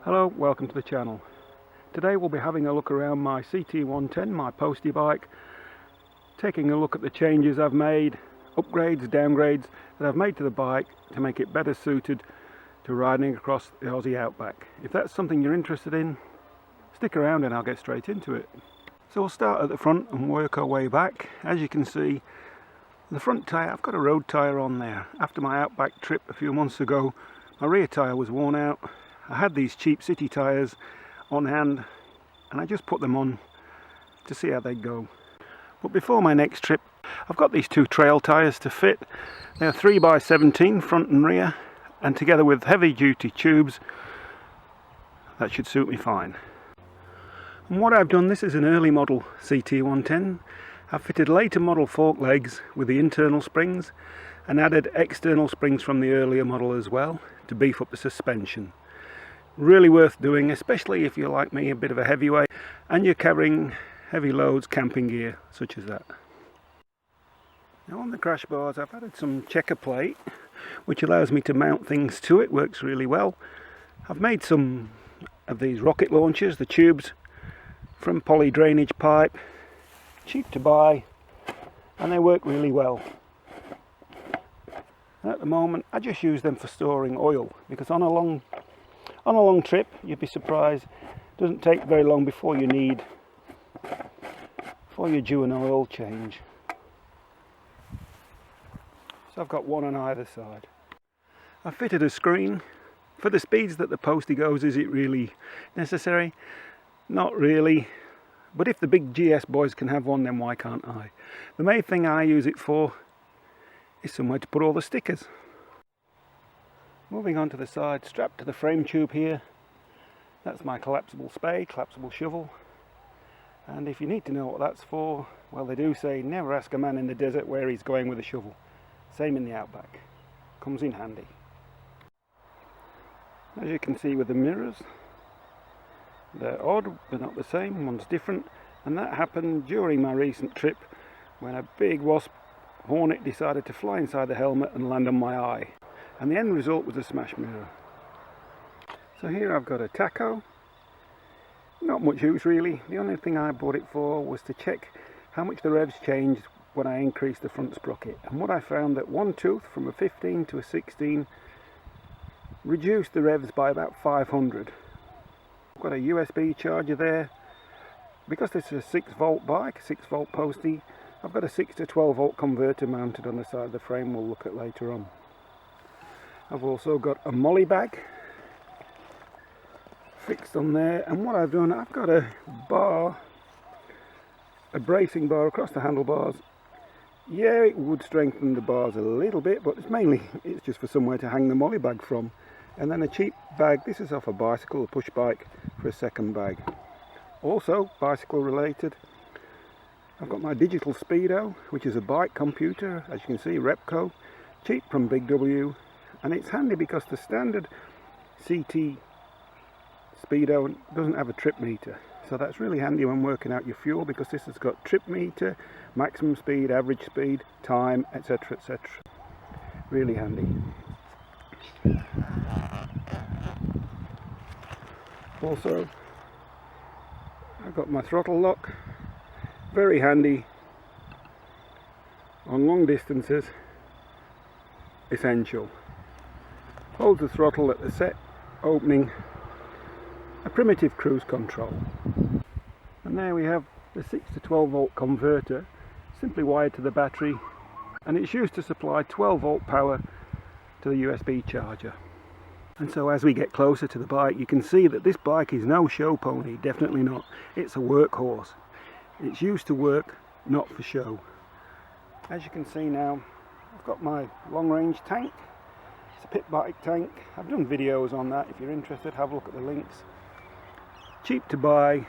Hello, welcome to the channel. Today we'll be having a look around my CT110, my postie bike, taking a look at the changes I've made, upgrades, downgrades that I've made to the bike to make it better suited to riding across the Aussie outback. If that's something you're interested in, stick around and I'll get straight into it. So we'll start at the front and work our way back. As you can see, the front tyre, I've got a road tyre on there. After my outback trip a few months ago, my rear tyre was worn out. I had these cheap city tyres on hand and I just put them on to see how they go. But before my next trip, I've got these two trail tyres to fit. They're 3x17 front and rear, and together with heavy duty tubes, that should suit me fine. And what I've done, this is an early model CT110. I've fitted later model fork legs with the internal springs and added external springs from the earlier model as well to beef up the suspension. Really worth doing, especially if you're like me, a bit of a heavyweight and you're carrying heavy loads, camping gear such as that. Now on the crash bars I've added some checker plate which allows me to mount things to it, works really well. I've made some of these rocket launchers, the tubes from poly drainage pipe, cheap to buy, and they work really well. And at the moment I just use them for storing oil, because on a long trip you'd be surprised, it doesn't take very long before you're due an oil change. So I've got one on either side. I've fitted a screen. For the speeds that the postie goes, is it really necessary? Not really, but if the big GS boys can have one, then why can't I? The main thing I use it for is somewhere to put all the stickers. Moving on to the side, strapped to the frame tube here, that's my collapsible spade, collapsible shovel. And if you need to know what that's for, well, they do say never ask a man in the desert where he's going with a shovel. Same in the outback, comes in handy. As you can see with the mirrors, they're odd, they're not the same, one's different, and that happened during my recent trip when a big wasp hornet decided to fly inside the helmet and land on my eye. And the end result was a smash mirror. So here I've got a tacho, not much use really. The only thing I bought it for was to check how much the revs changed when I increased the front sprocket. And what I found, that one tooth from a 15 to a 16 reduced the revs by about 500. I've got a USB charger there. Because this is a 6 volt bike, 6 volt postie, I've got a 6 to 12 volt converter mounted on the side of the frame we'll look at later on. I've also got a molly bag fixed on there, and what I've done, I've got a bar, a bracing bar across the handlebars. Yeah, it would strengthen the bars a little bit, but it's just for somewhere to hang the molly bag from. And then a cheap bag, this is off a bicycle, a push bike, for a second bag. Also, bicycle related, I've got my digital speedo, which is a bike computer, as you can see, Repco, cheap from Big W. And it's handy because the standard CT speedo doesn't have a trip meter, so that's really handy when working out your fuel, because this has got trip meter, maximum speed, average speed, time, etc, etc. Really handy. Also, I've got my throttle lock, very handy on long distances, essential. Holds the throttle at the set opening, a primitive cruise control. And there we have the 6 to 12 volt converter, simply wired to the battery, and it's used to supply 12 volt power to the USB charger. And so as we get closer to the bike, you can see that this bike is no show pony, definitely not. It's a workhorse. It's used to work, not for show. As you can see now, I've got my long range tank. It's a pit bike tank. I've done videos on that. If you're interested, have a look at the links. Cheap to buy.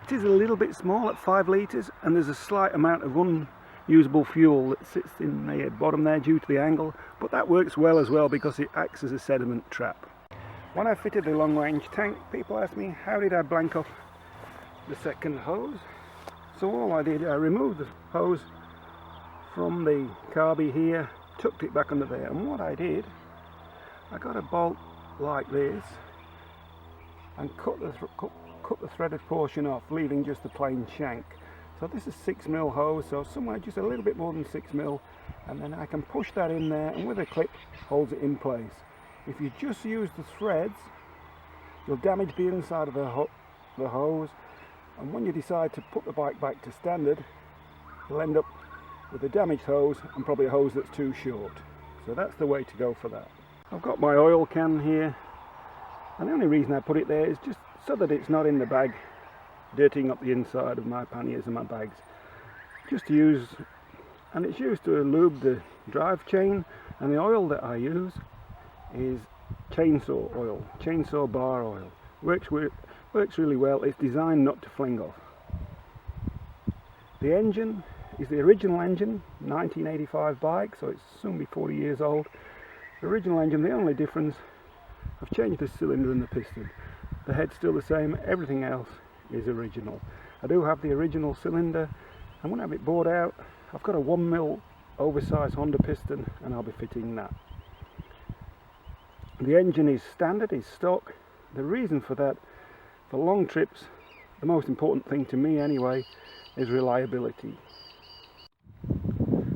It is a little bit small at 5 litres, and there's a slight amount of unusable fuel that sits in the bottom there due to the angle, but that works well as well because it acts as a sediment trap. When I fitted the long range tank, people asked me how did I blank off the second hose. So all I did, I removed the hose from the carby here, tucked it back under there, and what I did, I got a bolt like this, and cut the threaded portion off, leaving just the plain shank. So this is 6mm hose, so somewhere just a little bit more than 6mm, and then I can push that in there, and with a clip holds it in place. If you just use the threads, you'll damage the inside of the hose, and when you decide to put the bike back to standard, you'll end up with a damaged hose and probably a hose that's too short. So that's the way to go for that. I've got my oil can here, and the only reason I put it there is just so that it's not in the bag, dirtying up the inside of my panniers and my bags. Just to use, and it's used to lube the drive chain, and the oil that I use is chainsaw oil, chainsaw bar oil. Works really well. It's designed not to fling off. The engine is the original engine, 1985 bike, so it's soon be 40 years old. The original engine, the only difference, I've changed the cylinder and the piston. The head's still the same, everything else is original. I do have the original cylinder, and when I have it bored out, I've got a 1mm oversized Honda piston, and I'll be fitting that. The engine is standard, is stock. The reason for that, for long trips, the most important thing to me anyway, is reliability.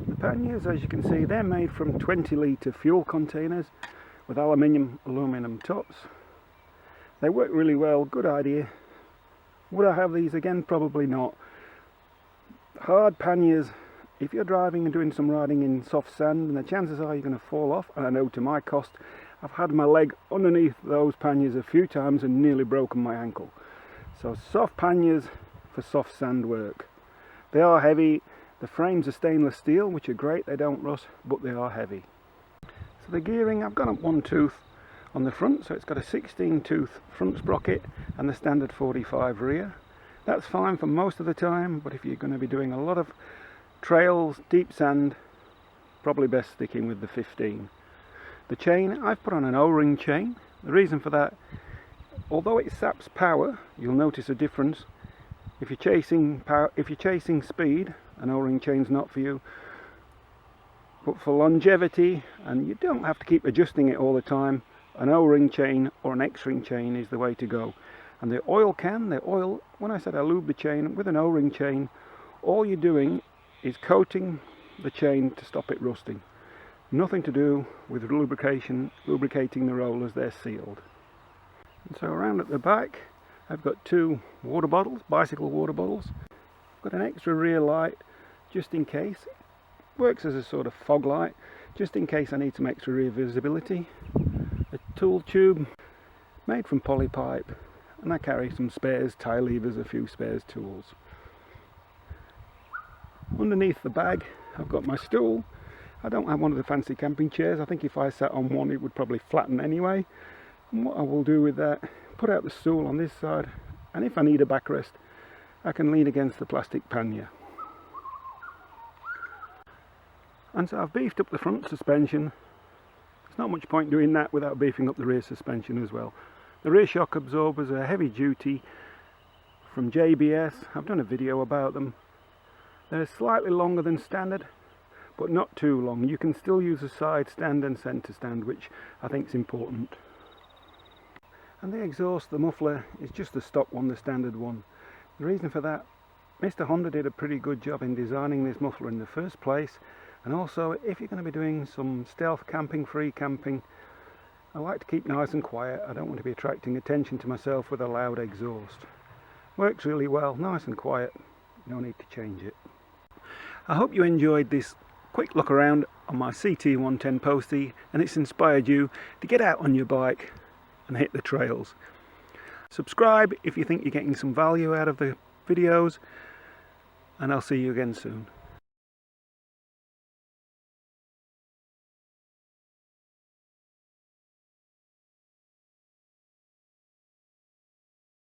The panniers, as you can see, they're made from 20-litre fuel containers with aluminum tops. They work really well, good idea. Would I have these again? Probably not. Hard panniers, if you're driving and doing some riding in soft sand, and the chances are you're going to fall off, and I know to my cost, I've had my leg underneath those panniers a few times and nearly broken my ankle. So soft panniers for soft sand work. They are heavy. The frames are stainless steel, which are great, they don't rust, but they are heavy. So the gearing, I've gone up one tooth on the front, so it's got a 16-tooth front sprocket and the standard 45 rear. That's fine for most of the time, but if you're going to be doing a lot of trails, deep sand, probably best sticking with the 15. The chain, I've put on an O-ring chain. The reason for that, although it saps power, you'll notice a difference. If you're chasing speed, an O-ring chain's not for you. But for longevity, and you don't have to keep adjusting it all the time, an O-ring chain or an X-ring chain is the way to go. And the oil can, when I said I lube the chain with an O-ring chain, all you're doing is coating the chain to stop it rusting. Nothing to do with lubricating the rollers, they're sealed. And so around at the back, I've got two water bottles, bicycle water bottles. I've got an extra rear light, just in case. Works as a sort of fog light, just in case I need some extra rear visibility. A tool tube, made from polypipe, and I carry some spares, tie levers, a few spares tools. Underneath the bag, I've got my stool. I don't have one of the fancy camping chairs. I think if I sat on one, it would probably flatten anyway. And what I will do with that, put out the stool on this side, and if I need a backrest, I can lean against the plastic pannier. And so I've beefed up the front suspension. There's not much point doing that without beefing up the rear suspension as well. The rear shock absorbers are heavy duty from JBS. I've done a video about them. They're slightly longer than standard, but not too long. You can still use a side stand and centre stand, which I think is important. And the exhaust, the muffler, is just the stock one, the standard one. The reason for that, Mr. Honda did a pretty good job in designing this muffler in the first place. And also, if you're going to be doing some stealth camping, free camping, I like to keep nice and quiet. I don't want to be attracting attention to myself with a loud exhaust. Works really well, nice and quiet, no need to change it. I hope you enjoyed this quick look around on my CT110 Postie, and it's inspired you to get out on your bike and hit the trails. Subscribe if you think you're getting some value out of the videos, and I'll see you again soon.